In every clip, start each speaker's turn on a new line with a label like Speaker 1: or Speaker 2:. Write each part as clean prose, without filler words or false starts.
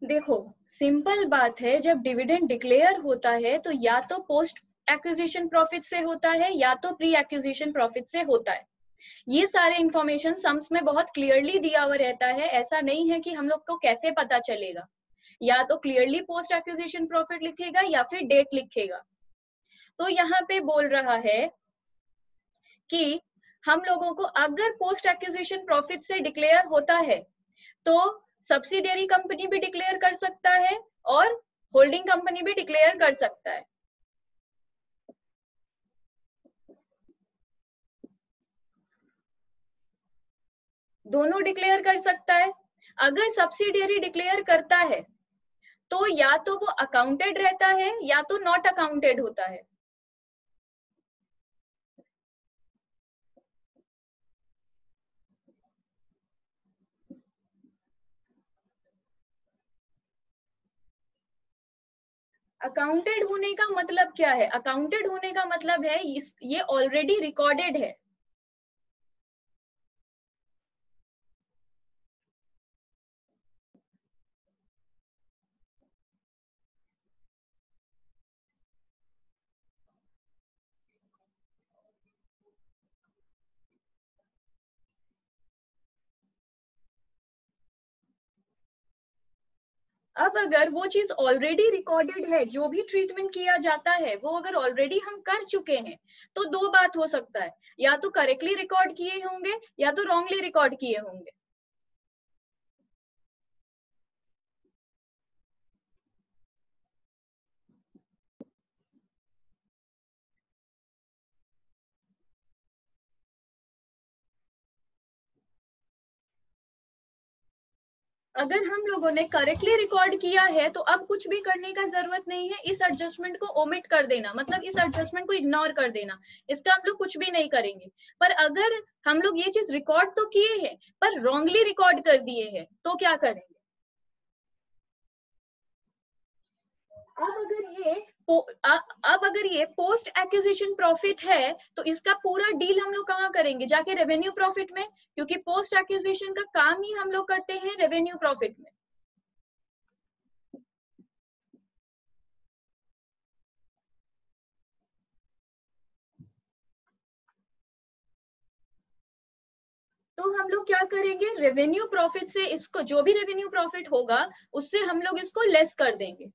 Speaker 1: देखो, सिंपल बात है, जब डिविडेंड डिक्लेयर होता है तो या तो पोस्ट एक्विजिशन प्रॉफिट से होता है या तो प्री एक्विजिशन प्रॉफिट से होता है। ये सारे इंफॉर्मेशन सम्स में बहुत क्लियरली दिया हुआ रहता है। ऐसा नहीं है कि हम लोग को कैसे पता चलेगा, या तो क्लियरली पोस्ट एक्विजिशन प्रॉफिट लिखेगा या फिर डेट लिखेगा। तो यहाँ पे बोल रहा है कि हम लोगों को अगर पोस्ट एक्विजिशन प्रॉफिट से डिक्लेयर होता है तो सब्सिडियरी कंपनी भी डिक्लेयर कर सकता है और होल्डिंग कंपनी भी डिक्लेयर कर सकता है। दोनों डिक्लेयर कर सकता है। अगर सब्सिडियरी डिक्लेयर करता है तो या तो वो अकाउंटेड रहता है या तो नॉट अकाउंटेड होता है। अकाउंटेड होने का मतलब क्या है? अकाउंटेड होने का मतलब है ये ऑलरेडी रिकॉर्डेड है। अब अगर वो चीज ऑलरेडी रिकॉर्डेड है, जो भी ट्रीटमेंट किया जाता है वो अगर ऑलरेडी हम कर चुके हैं, तो दो बात हो सकता है, या तो करेक्टली रिकॉर्ड किए होंगे या तो रॉन्गली रिकॉर्ड किए होंगे। अगर हम लोगों ने करेक्टली रिकॉर्ड किया है तो अब कुछ भी करने का जरूरत नहीं है। इस एडजस्टमेंट को ओमिट कर देना, मतलब इस एडजस्टमेंट को इग्नोर कर देना, इसका हम लोग कुछ भी नहीं करेंगे। पर अगर हम लोग ये चीज रिकॉर्ड तो किए हैं पर रॉन्गली रिकॉर्ड कर दिए हैं तो क्या करेंगे? अब अगर ये अब अगर ये पोस्ट एक्विजिशन प्रॉफिट है तो इसका पूरा डील हम लोग कहाँ करेंगे? जाके रेवेन्यू प्रॉफिट में, क्योंकि पोस्ट एक्विजिशन का काम ही हम लोग करते हैं रेवेन्यू प्रॉफिट में। तो हम लोग क्या करेंगे? रेवेन्यू प्रॉफिट से इसको, जो भी रेवेन्यू प्रॉफिट होगा उससे हम लोग इसको लेस कर देंगे।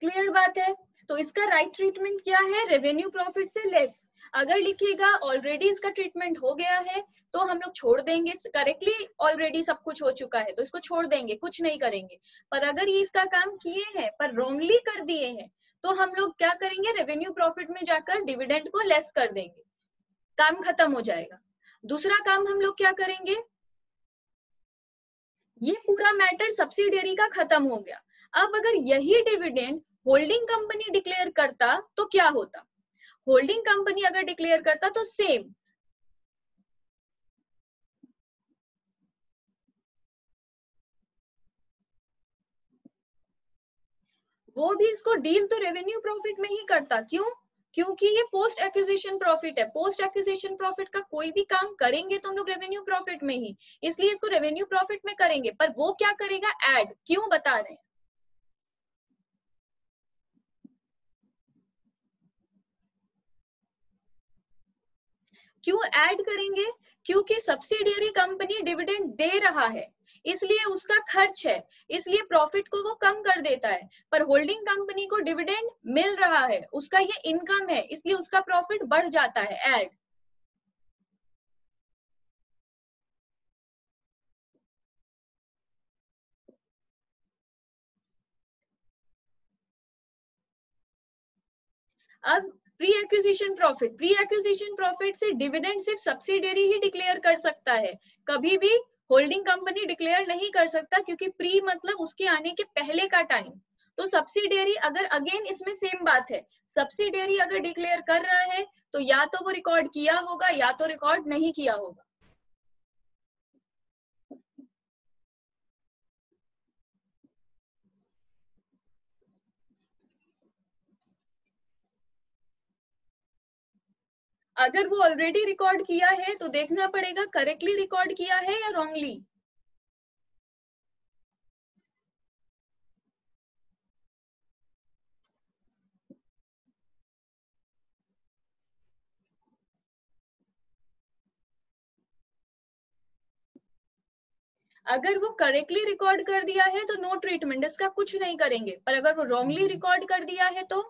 Speaker 1: क्लियर बात है? तो इसका राइट ट्रीटमेंट क्या है? रेवेन्यू प्रॉफिट से लेस। अगर लिखेगा ऑलरेडी इसका ट्रीटमेंट हो गया है तो हम लोग छोड़ देंगे, करेक्टली ऑलरेडी सब कुछ हो चुका है तो इसको छोड़ देंगे, कुछ नहीं करेंगे। पर अगर ये इसका काम किए हैं पर रॉन्गली कर दिए हैं तो हम लोग क्या करेंगे? रेवेन्यू प्रॉफिट में जाकर डिविडेंड को लेस कर देंगे, काम खत्म हो जाएगा। दूसरा काम हम लोग क्या करेंगे? ये पूरा मैटर सब्सिडियरी का खत्म हो गया। अब अगर यही डिविडेंड होल्डिंग कंपनी डिक्लेयर करता तो क्या होता? होल्डिंग कंपनी अगर डिक्लेयर करता तो सेम, वो भी इसको डील तो रेवेन्यू प्रॉफिट में ही करता। क्यों? क्योंकि ये पोस्ट एक्विजिशन प्रॉफिट है। पोस्ट एक्विजिशन प्रॉफिट का कोई भी काम करेंगे तो हम लोग रेवेन्यू प्रॉफिट में ही, इसलिए इसको रेवेन्यू प्रॉफिट में करेंगे। पर वो क्या करेगा? ऐड। क्यों बता रहे हैं? क्यों ऐड करेंगे? क्योंकि सब्सिडियरी कंपनी डिविडेंड दे रहा है, इसलिए उसका खर्च है, इसलिए प्रॉफिट को वो कम कर देता है। पर होल्डिंग कंपनी को डिविडेंड मिल रहा है, उसका ये इनकम है, इसलिए उसका प्रॉफिट बढ़ जाता है। ऐड। अब pre acquisition profit, pre acquisition profit से डिविडेंड सिर्फ सब्सिडियरी ही डिक्लेयर कर सकता है, कभी भी होल्डिंग कंपनी डिक्लेयर नहीं कर सकता, क्योंकि प्री मतलब उसके आने के पहले का टाइम। तो सब्सिडियरी अगर, अगेन इसमें सेम बात है, सब्सिडियरी अगर डिक्लेयर कर रहा है तो या तो वो रिकॉर्ड किया होगा या तो रिकॉर्ड नहीं किया होगा। अगर वो ऑलरेडी रिकॉर्ड किया है तो देखना पड़ेगा करेक्टली रिकॉर्ड किया है या रॉन्गली। अगर वो करेक्टली रिकॉर्ड कर दिया है तो नो ट्रीटमेंट, इसका कुछ नहीं करेंगे। पर अगर वो रॉन्गली रिकॉर्ड कर दिया है तो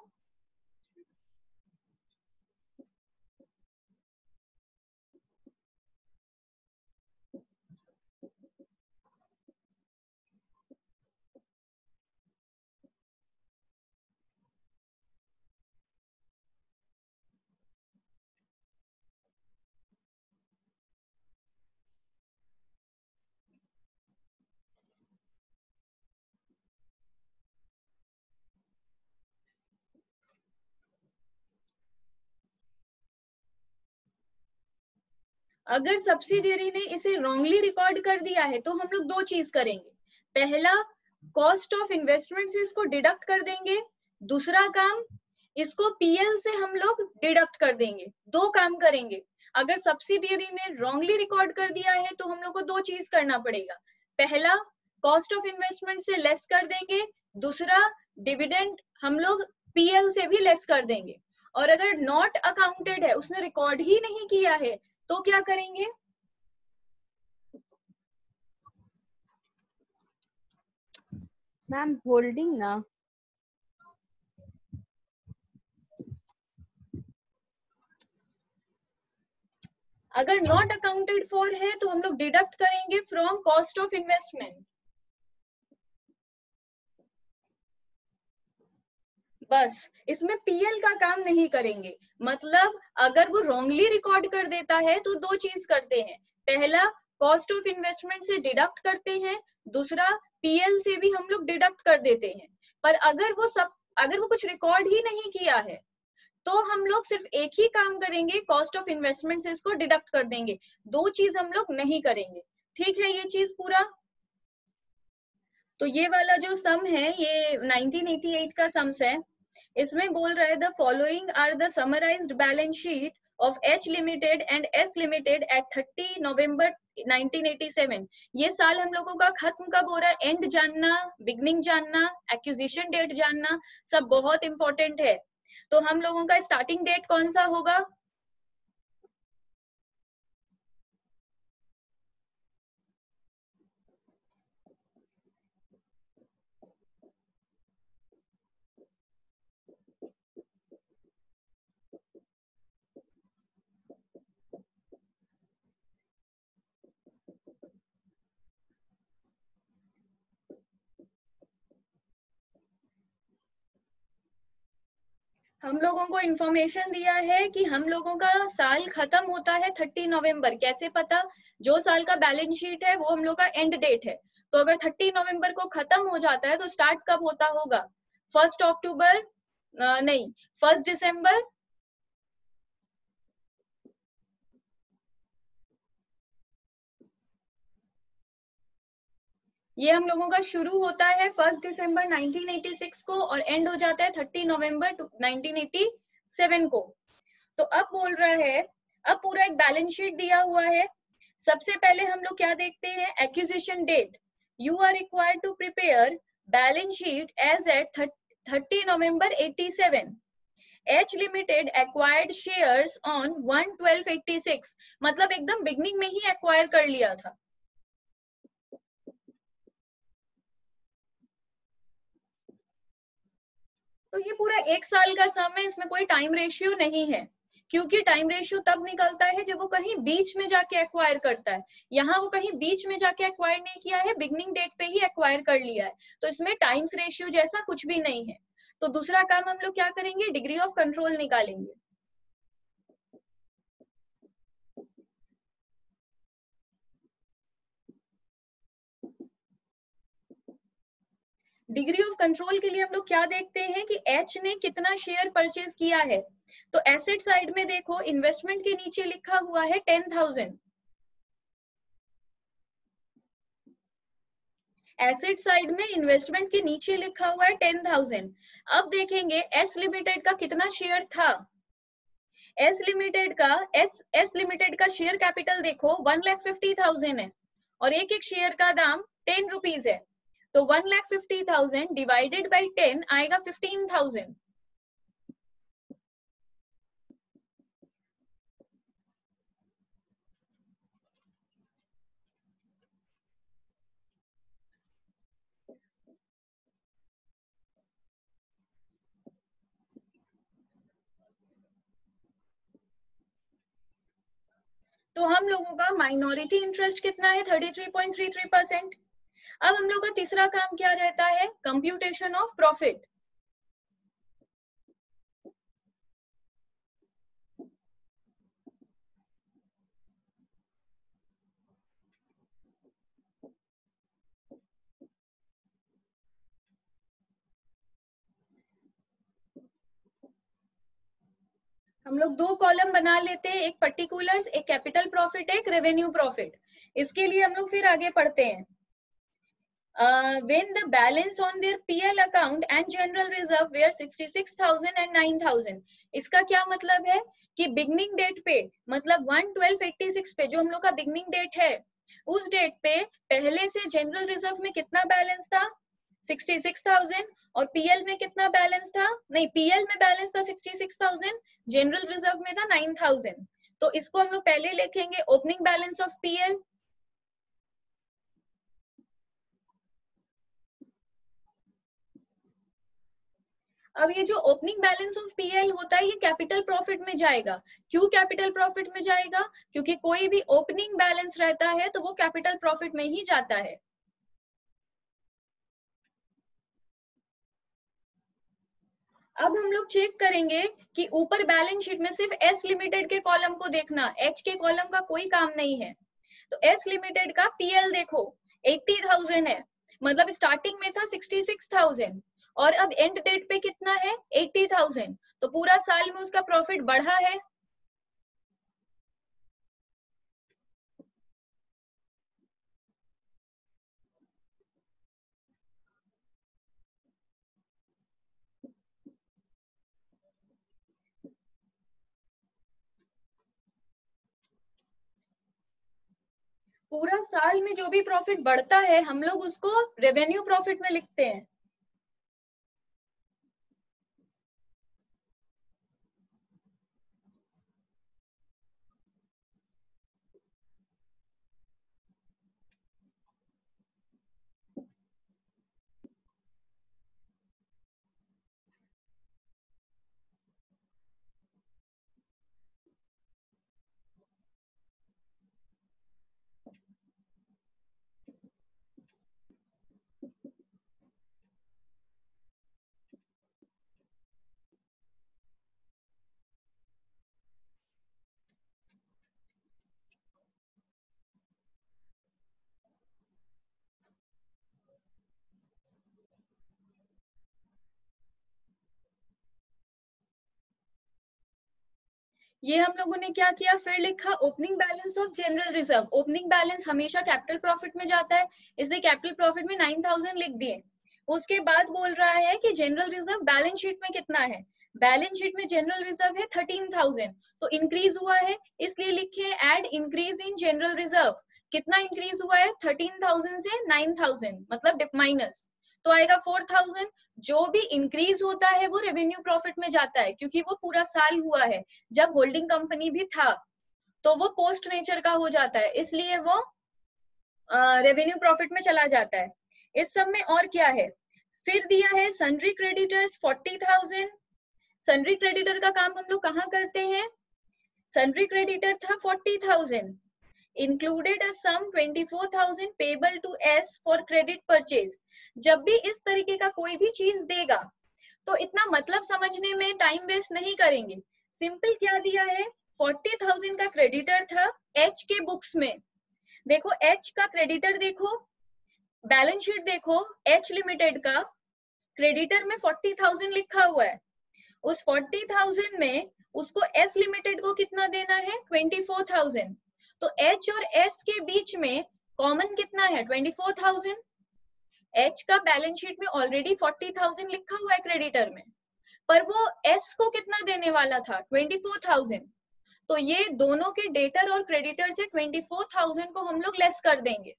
Speaker 1: अगर सब्सिडियरी ने इसे रॉन्गली रिकॉर्ड कर दिया है तो हम लोग दो चीज करेंगे। पहला, कॉस्ट ऑफ इन्वेस्टमेंट से इसको डिडक्ट कर देंगे। दूसरा काम, इसको पीएल से हम लोग डिडक्ट कर देंगे। दो काम करेंगे। अगर सब्सिडियरी ने रॉन्गली रिकॉर्ड कर दिया है तो हम लोग को दो चीज करना पड़ेगा। पहला, कॉस्ट ऑफ इन्वेस्टमेंट से लेस कर देंगे। दूसरा, डिविडेंड हम लोग पीएल से भी लेस कर देंगे। और अगर नॉट अकाउंटेड है, उसने रिकॉर्ड ही नहीं किया है, तो क्या करेंगे?
Speaker 2: मैम होल्डिंग ना।
Speaker 1: अगर नॉट अकाउंटेड फॉर है तो हम लोग डिडक्ट करेंगे फ्रॉम कॉस्ट ऑफ इन्वेस्टमेंट। बस, इसमें पीएल का काम नहीं करेंगे। मतलब अगर वो रॉन्गली रिकॉर्ड कर देता है तो दो चीज करते हैं। पहला, कॉस्ट ऑफ इन्वेस्टमेंट से डिडक्ट करते हैं। दूसरा, पीएल से भी हम लोग डिडक्ट कर देते हैं। पर अगर वो कुछ रिकॉर्ड ही नहीं किया है तो हम लोग सिर्फ एक ही काम करेंगे, कॉस्ट ऑफ इन्वेस्टमेंट से इसको डिडक्ट कर देंगे। दो चीज हम लोग नहीं करेंगे। ठीक है ये चीज पूरा? तो ये वाला जो सम है ये 1988 का सम्स है। इसमें बोल रहा है the following are the summarised balance sheet of H limited and S limited at 30 November 1987। ये साल हम लोगों का खत्म कब हो रहा है, एंड जानना, बिगनिंग जानना, एक्विजिशन डेट जानना, सब बहुत इंपॉर्टेंट है। तो हम लोगों का स्टार्टिंग डेट कौन सा होगा? हम लोगों को इंफॉर्मेशन दिया है कि हम लोगों का साल खत्म होता है 30 नवंबर। कैसे पता? जो साल का बैलेंस शीट है वो हम लोग का एंड डेट है। तो अगर 30 नवंबर को खत्म हो जाता है तो स्टार्ट कब होता होगा? 1 अक्टूबर, नहीं, 1 दिसंबर। ये हम लोगों का शुरू होता है 1 दिसंबर 1986 को और एंड हो जाता है 30 नवंबर 1987 को। तो अब बोल रहा है, अब पूरा एक बैलेंस शीट दिया हुआ है। सबसे पहले हम लोग क्या देखते हैं, acquisition date. You are required to prepare balance sheet as at 30 November 87। H limited acquired shares on 1/12/86। मतलब एकदम बिगनिंग में ही एक्वायर कर लिया था। तो ये पूरा एक साल का सम है, इसमें कोई टाइम रेशियो नहीं है। क्योंकि टाइम रेशियो तब निकलता है जब वो कहीं बीच में जाके एक्वायर करता है। यहाँ वो कहीं बीच में जाके एक्वायर नहीं किया है, बिगनिंग डेट पे ही एक्वायर कर लिया है। तो इसमें टाइम्स रेशियो जैसा कुछ भी नहीं है। तो दूसरा काम हम लोग क्या करेंगे, डिग्री ऑफ कंट्रोल निकालेंगे। डिग्री ऑफ कंट्रोल के लिए हम लोग क्या देखते हैं कि एच ने कितना शेयर परचेज किया है। तो एसेट साइड में देखो, इन्वेस्टमेंट के नीचे लिखा हुआ है 10,000। एसेट साइड में इन्वेस्टमेंट के नीचे लिखा हुआ है 10,000। अब देखेंगे एस लिमिटेड का कितना शेयर था। एस लिमिटेड का शेयर कैपिटल देखो 1,50,000 है और एक एक शेयर का दाम 10 रुपीज है, तो 1,50,000 डिवाइडेड बाई 10 आएगा 15,000। तो हम लोगों का माइनॉरिटी इंटरेस्ट कितना है 33.33%। अब हम लोग का तीसरा काम क्या रहता है, कंप्यूटेशन ऑफ प्रॉफिट। हम लोग दो कॉलम बना लेते हैं, एक पर्टिकुलर्स, एक कैपिटल प्रॉफिट, एक रेवेन्यू प्रॉफिट। इसके लिए हम लोग फिर आगे पढ़ते हैं। when the balance on their PL account and general reserve were 66,000 and 9,000। इसका क्या मतलब है कि बिगनिंग डेट पे, मतलब 1/12/86 पे जो हम लोग का बिगनिंग डेट है, उस डेट पे पहले से जनरल रिजर्व में कितना बैलेंस था 66,000 और पीएल में कितना बैलेंस था, नहीं पीएल में बैलेंस था 66,000, जनरल रिजर्व में था 9,000। तो इसको हम लोग पहले लिखेंगे ओपनिंग बैलेंस ऑफ पीएल। अब ये जो ओपनिंग बैलेंस ऑफ पीएल होता है ये कैपिटल प्रॉफिट में जाएगा। क्यों कैपिटल प्रॉफिट में जाएगा, क्योंकि कोई भी ओपनिंग बैलेंस रहता है तो वो कैपिटल प्रॉफिट में ही जाता है। अब हम लोग चेक करेंगे कि ऊपर बैलेंस शीट में सिर्फ एस लिमिटेड के कॉलम को देखना, एच के कॉलम का कोई काम नहीं है। तो एस लिमिटेड का पीएल देखो 80,000 है, मतलब स्टार्टिंग में था 66,000 और अब एंड डेट पे कितना है 80,000, तो पूरा साल में उसका प्रॉफिट बढ़ा है। पूरा साल में जो भी प्रॉफिट बढ़ता है हम लोग उसको रेवेन्यू प्रॉफिट में लिखते हैं। ये हम लोगों ने क्या किया, फिर लिखा opening balance of general reserve. Opening balance हमेशा कैपिटल प्रॉफिट में जाता है, इसलिए कैपिटल प्रॉफिट में 9,000 लिख दिए। उसके बाद बोल रहा है कि जनरल रिजर्व बैलेंस शीट में कितना है, बैलेंस शीट में जनरल रिजर्व है 13,000, तो इंक्रीज हुआ है इसलिए लिखे add increase in general reserve. कितना इंक्रीज हुआ है 13,000 से 9,000, मतलब माइनस, तो आएगा 4,000। जो भी इंक्रीज होता है वो रेवेन्यू प्रॉफिट में जाता है, क्योंकि वो पूरा साल हुआ है। जब होल्डिंग कंपनी भी था तो वो पोस्ट नेचर का हो जाता है, इसलिए वो रेवेन्यू प्रॉफिट में चला जाता है। इस सब में और क्या है, फिर दिया है सन्ड्री क्रेडिटर्स 40,000। सन्ड्री क्रेडिटर का काम हम लोग कहाँ करते हैं, सन्ड्री क्रेडिटर था 40,000, included a sum 24,000 payable to S for credit purchase। जब भी इस तरीके का कोई भी चीज देगा तो इतना मतलब समझने में टाइम वेस्ट नहीं करेंगे, सिंपल क्या दिया है 40,000 का क्रेडिटर था H के बुक्स में। देखो H का क्रेडिटर देखो, बैलेंस शीट देखो, H लिमिटेड का क्रेडिटर में 40,000 लिखा हुआ है। उस 40,000 में उसको S लिमिटेड को कितना देना है 24,000, तो H और S के बीच में कॉमन कितना है 24,000। H का बैलेंस शीट में ऑलरेडी 40,000 लिखा हुआ है क्रेडिटर में, पर वो एस को कितना देने वाला था, 24,000। तो ये दोनों के डेटर और क्रेडिटर से 24,000 को हम लोग लेस कर देंगे।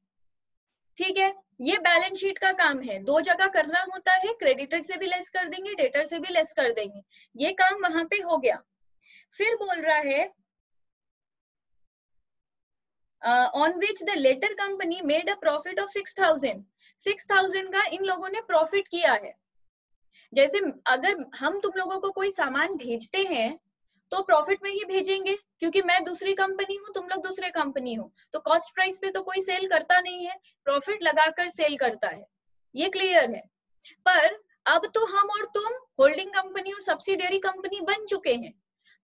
Speaker 1: ठीक है, ये बैलेंस शीट का काम है, दो जगह करना होता है, क्रेडिटर से भी लेस कर देंगे, डेटर से भी लेस कर देंगे, ये काम वहां पे हो गया। फिर बोल रहा है on which the latter company made a profit of 6,000। 6,000 का इन लोगों ने प्रॉफिट किया है। जैसे अगर हम तुम लोगों को कोई सामान भेजते हैं तो प्रॉफिट में ही भेजेंगे, क्योंकि मैं दूसरी कंपनी हूँ, तुम लोग दूसरे कंपनी हो, तो कॉस्ट प्राइस पे तो कोई सेल करता नहीं है, प्रॉफिट लगाकर सेल करता है, ये क्लियर है। पर अब तो हम और तुम होल्डिंग कंपनी और सब्सिडियरी कंपनी बन चुके हैं,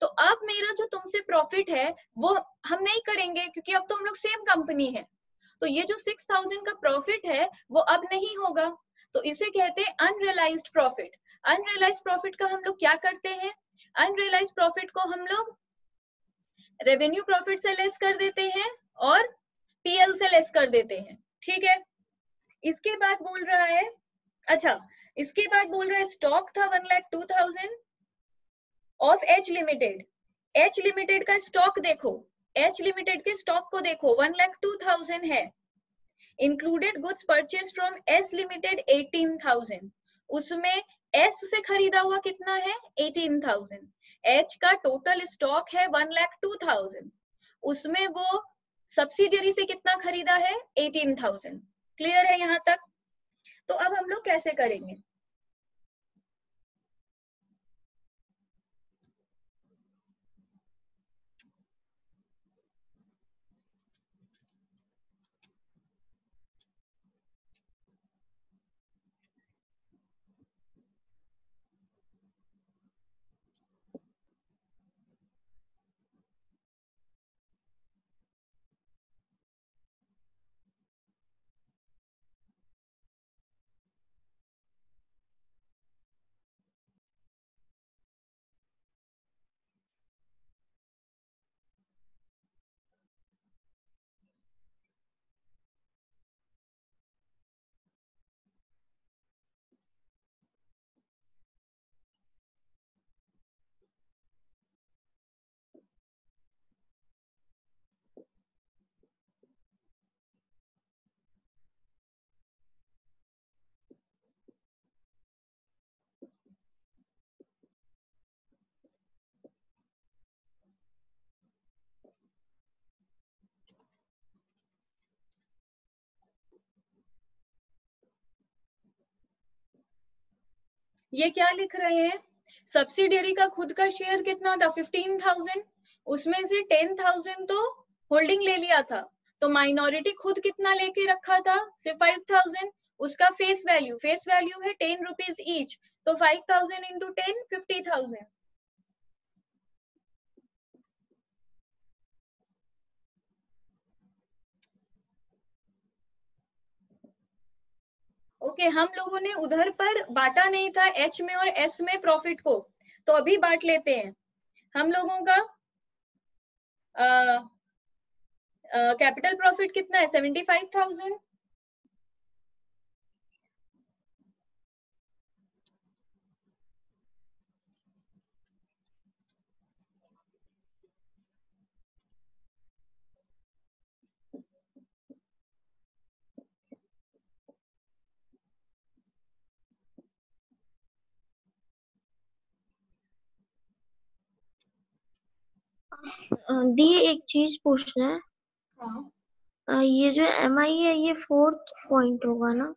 Speaker 1: तो अब मेरा जो तुमसे प्रॉफिट है वो हम नहीं करेंगे, क्योंकि अब तो हम लोग सेम कंपनी है। तो ये जो 6,000 का प्रॉफिट है वो अब नहीं होगा, तो इसे कहते हैं अनरियलाइज्ड प्रॉफिट। अनरियलाइज्ड प्रॉफिट का हम लोग क्या करते हैं, अनरियलाइज्ड प्रॉफिट को हम लोग रेवेन्यू प्रॉफिट से लेस कर देते हैं और पीएल से लेस कर देते हैं। ठीक है, इसके बाद बोल रहा है, अच्छा इसके बाद बोल रहा है स्टॉक था 1,02,000 of H limited. H limited का स्टॉक देखो, एच लिमिटेड के स्टॉक को देखो 1,02,000 है। Included goods purchase from S limited 18,000, उसमें एस से खरीदा हुआ कितना है 18,000। एच का टोटल स्टॉक है 1,02,000, उसमें वो सब्सिडियरी से कितना खरीदा है 18,000। क्लियर है यहाँ तक? तो अब हम लोग कैसे करेंगे, ये क्या लिख रहे हैं, सब्सिडियरी का खुद का शेयर कितना था 15,000, उसमें से 10,000 तो होल्डिंग ले लिया था, तो माइनॉरिटी खुद कितना लेके रखा था सिर्फ 5,000, उसका फेस वैल्यू है 10 रुपीज ईच, तो 5,000 इंटू 10 50,000। ओके, हम लोगों ने उधर पर बांटा नहीं था एच में और एस में प्रॉफिट को, तो अभी बांट लेते हैं। हम लोगों का कैपिटल प्रॉफिट कितना है 75,000।
Speaker 2: दी एक चीज पूछना है।
Speaker 1: हाँ
Speaker 2: ये जो MI है ये 4th पॉइंट होगा ना?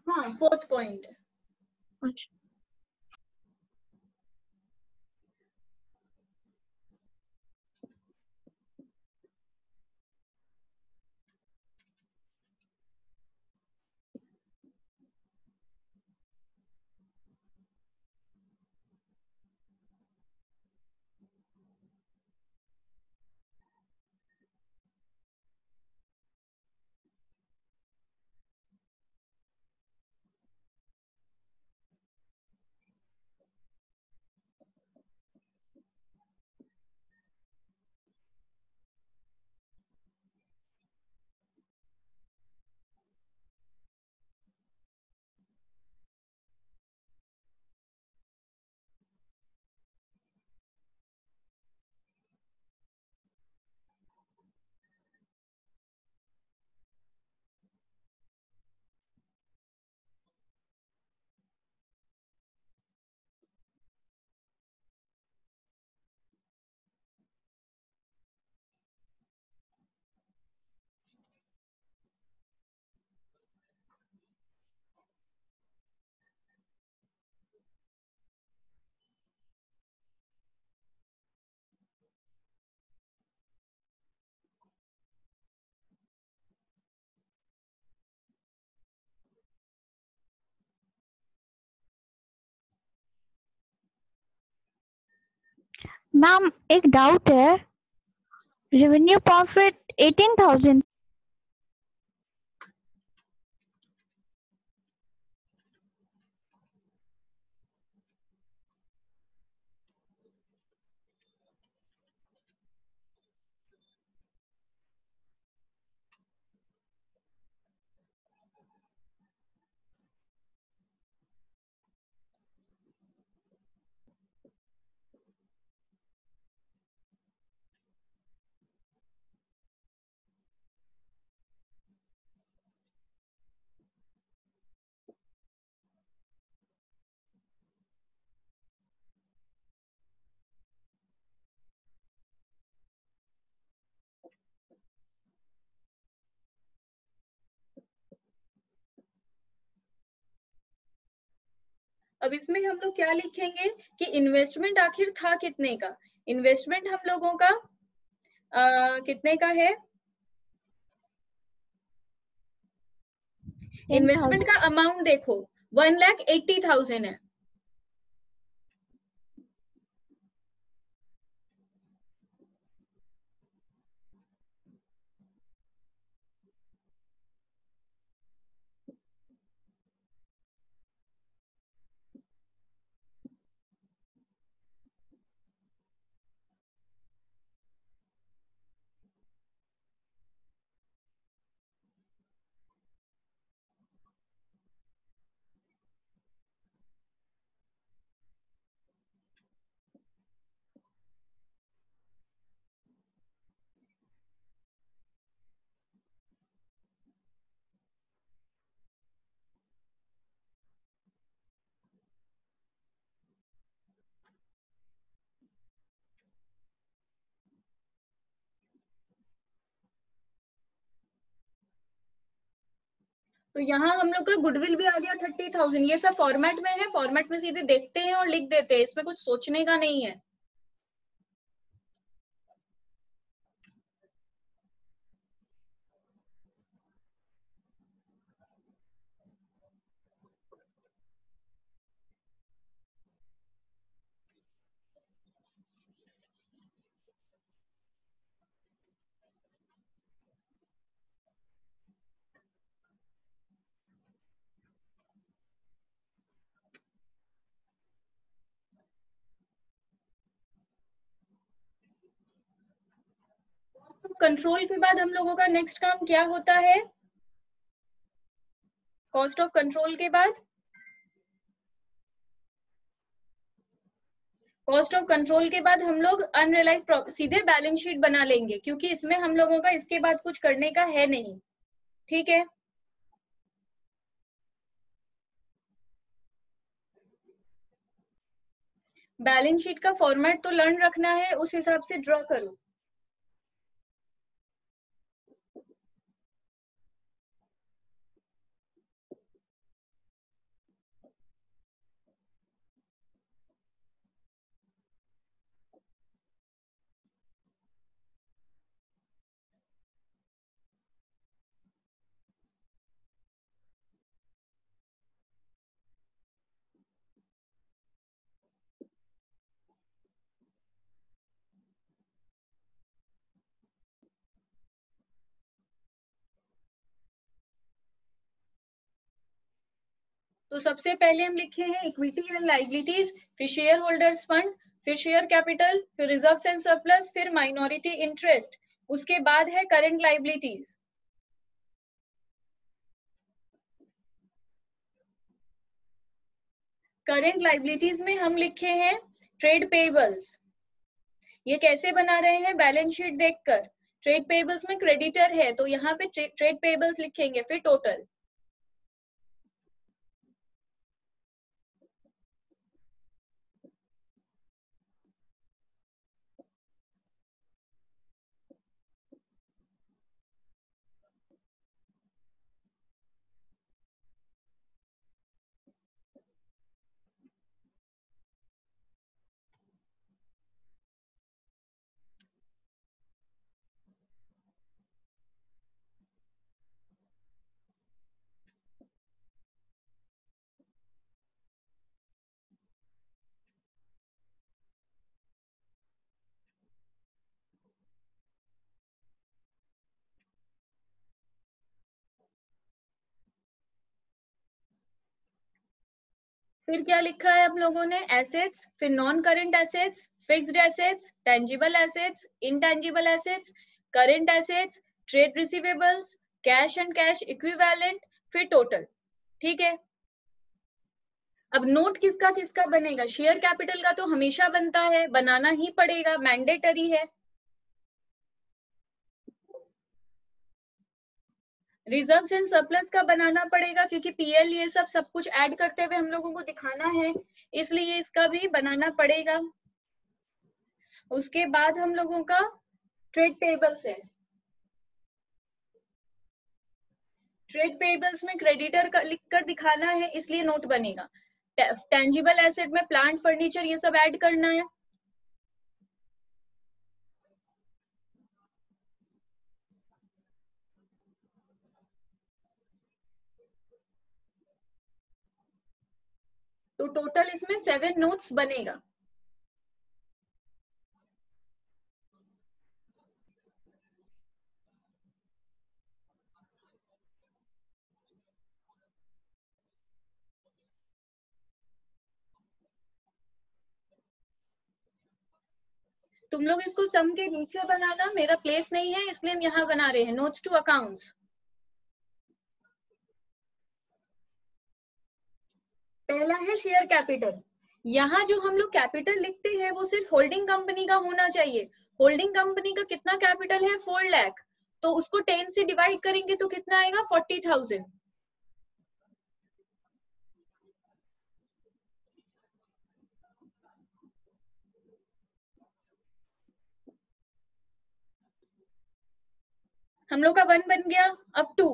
Speaker 1: हाँ 4th पॉइंट।
Speaker 2: अच्छा।
Speaker 3: मैम एक डाउट है, रेवेन्यू प्रॉफिट 18,000।
Speaker 1: अब इसमें हम लोग क्या लिखेंगे कि इन्वेस्टमेंट आखिर था कितने का। इन्वेस्टमेंट हम लोगों का कितने का है, इन्वेस्टमेंट का अमाउंट देखो 1,80,000 है। तो यहाँ हम लोग का गुडविल भी आ गया 30,000। ये सब फॉर्मेट में है, फॉर्मेट में सीधे देखते हैं और लिख देते हैं, इसमें कुछ सोचने का नहीं है। कंट्रोल के बाद हम लोगों का नेक्स्ट काम क्या होता है, कॉस्ट ऑफ कंट्रोल के बाद, कॉस्ट ऑफ कंट्रोल के बाद हम लोग अनरियलाइज्ड सीधे बैलेंस शीट बना लेंगे, क्योंकि इसमें हम लोगों का इसके बाद कुछ करने का है नहीं। ठीक है, बैलेंस शीट का फॉर्मेट तो लर्न रखना है, उस हिसाब से ड्रॉ करो। तो सबसे पहले हम लिखे हैं इक्विटी एंड लाइबिलिटीज, फिर शेयर होल्डर्स फंड, फिर शेयर कैपिटल, फिर रिजर्व्स एंड सरप्लस, फिर माइनॉरिटी इंटरेस्ट, उसके बाद है करंट लाइबिलिटीज। करंट लाइबिलिटीज में हम लिखे हैं ट्रेड पेबल्स। ये कैसे बना रहे हैं, बैलेंस शीट देखकर। ट्रेड पेबल्स में क्रेडिटर है तो यहाँ पे ट्रेड पेबल्स लिखेंगे, फिर टोटल। फिर क्या लिखा है हम लोगों ने, एसेट्स, फिर non current assets, fixed assets, tangible assets, intangible assets, current assets, trade receivables, cash and cash equivalent, फिर टोटल। ठीक है, अब नोट किसका किसका बनेगा? शेयर कैपिटल का तो हमेशा बनता है, बनाना ही पड़ेगा, मैंडेटरी है। रिजर्व्स एंड सरप्लस का बनाना पड़ेगा, क्योंकि पीएल ये सब कुछ ऐड करते हुए हम लोगों को दिखाना है, इसलिए इसका भी बनाना पड़ेगा। उसके बाद हम लोगों का ट्रेड पेबल्स है। ट्रेड पेबल्स में क्रेडिटर का लिखकर दिखाना है, इसलिए नोट बनेगा। टेंजिबल एसेट में प्लांट, फर्नीचर ये सब ऐड करना है। तो टोटल इसमें 7 नोट्स बनेगा। तुम लोग इसको सम के नीचे बनाना, मेरा प्लेस नहीं है इसलिए हम यहाँ बना रहे हैं, नोट्स टू अकाउंट्स। पहला है शेयर कैपिटल। यहाँ जो हम लोग कैपिटल लिखते हैं वो सिर्फ होल्डिंग कंपनी का होना चाहिए। होल्डिंग कंपनी का कितना कैपिटल है? 4 लाख। तो उसको 10 से डिवाइड करेंगे तो कितना आएगा? 40,000। हम लोग का 1 बन गया। अब 2।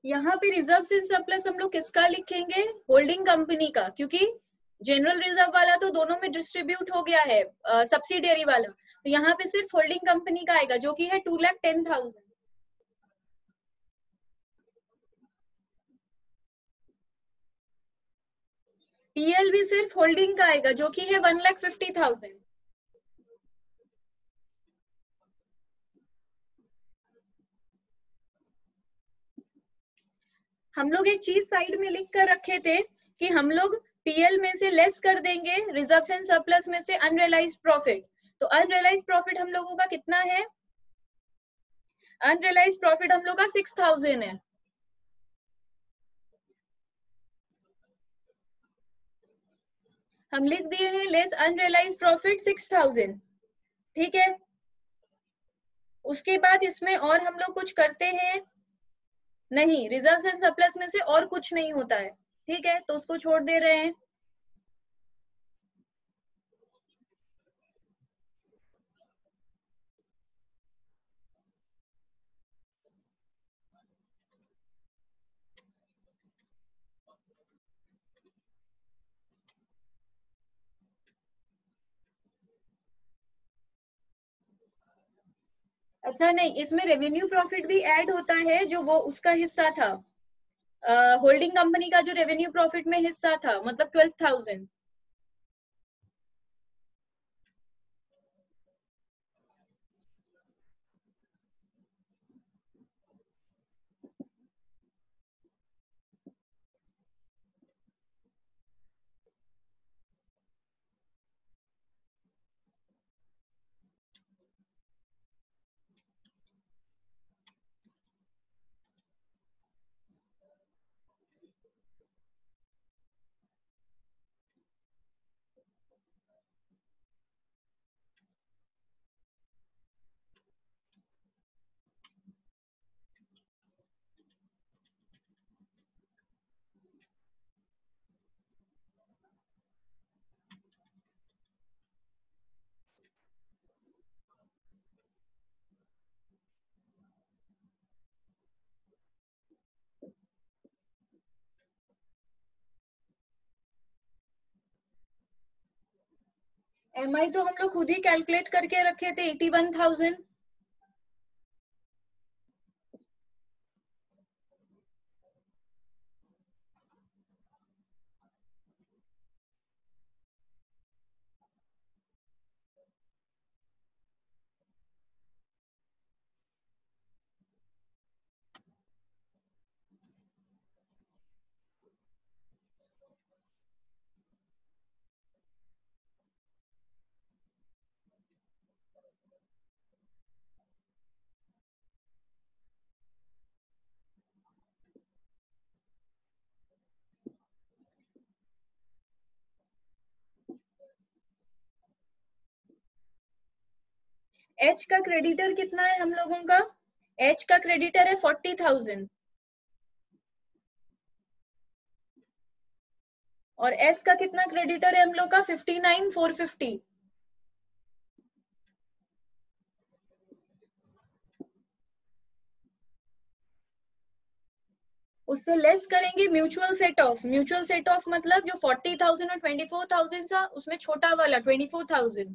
Speaker 1: यहाँ पे रिजर्व एंड सरप्लस हम लोग किसका लिखेंगे? होल्डिंग कंपनी का, क्योंकि जनरल रिजर्व वाला तो दोनों में डिस्ट्रीब्यूट हो गया है, सब्सिडियरी वाला। तो यहाँ पे सिर्फ होल्डिंग कंपनी का आएगा, जो कि है 2,10,000। पीएल भी सिर्फ होल्डिंग का आएगा, जो कि है 1,50,000। हम लोग एक चीज साइड में लिख कर रखे थे कि हम लोग पीएल में से लेस कर देंगे रिजर्व्स एंड सरप्लस में से अनरियलाइज्ड प्रॉफिट। तो अनरियलाइज्ड प्रॉफिट हम लोगों का कितना है? अनरियलाइज्ड प्रॉफिट हम लोग का 6,000 है। हम लिख दिए हैं लेस अनरियलाइज्ड प्रॉफिट 6,000। ठीक है, उसके बाद इसमें और हम लोग कुछ करते हैं नहीं, रिजर्व्स एंड सरप्लस में से और कुछ नहीं होता है। ठीक है, तो उसको छोड़ दे रहे हैं। अच्छा नहीं, इसमें रेवेन्यू प्रॉफिट भी ऐड होता है, जो वो उसका हिस्सा था, होल्डिंग कंपनी का जो रेवेन्यू प्रॉफिट में हिस्सा था, मतलब 12,000। एमआई तो हम लोग खुद ही कैलकुलेट करके रखे थे, 81,000। एच का क्रेडिटर कितना है हम लोगों का? एच का क्रेडिटर है 40,000 और एस का कितना क्रेडिटर है हम लोग का? 59,450। उससे लेस करेंगे mutual set of. Mutual set of मतलब जो 40,000 और 24,000 था उसमें छोटा वाला 24,000।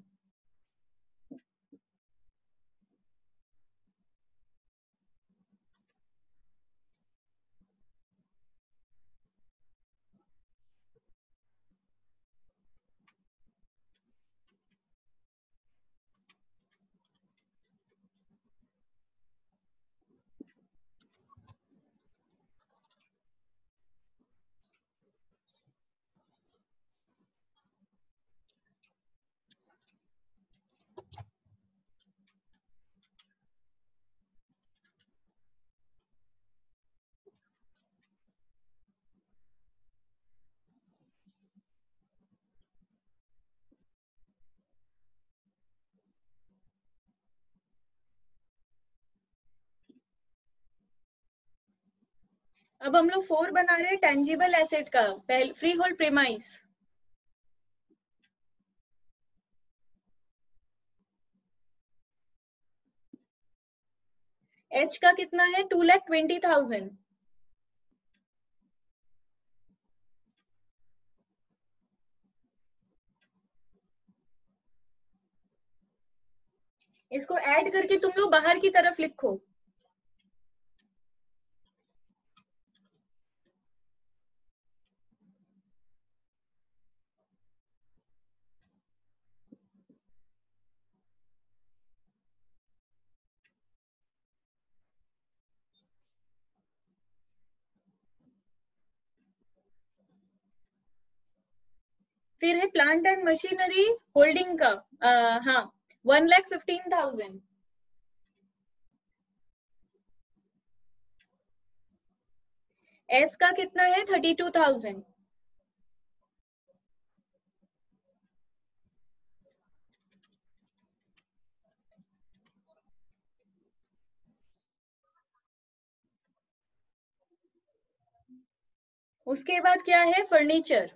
Speaker 1: अब हम लोग 4 बना रहे हैं टेंजिबल एसेट का, फ्री होल्ड प्रीमाइस। एच का कितना है? 2,20,000। इसको ऐड करके तुम लोग बाहर की तरफ लिखो। फिर है प्लांट एंड मशीनरी होल्डिंग का, हाँ 1,15,000। एस का कितना है? 32,000। उसके बाद क्या है? फर्नीचर।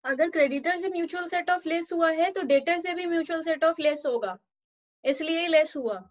Speaker 1: अगर क्रेडिटर से म्यूचुअल सेट ऑफ लेस हुआ है तो डेटर से भी म्यूचुअल सेट ऑफ लेस होगा, इसलिए लेस हुआ।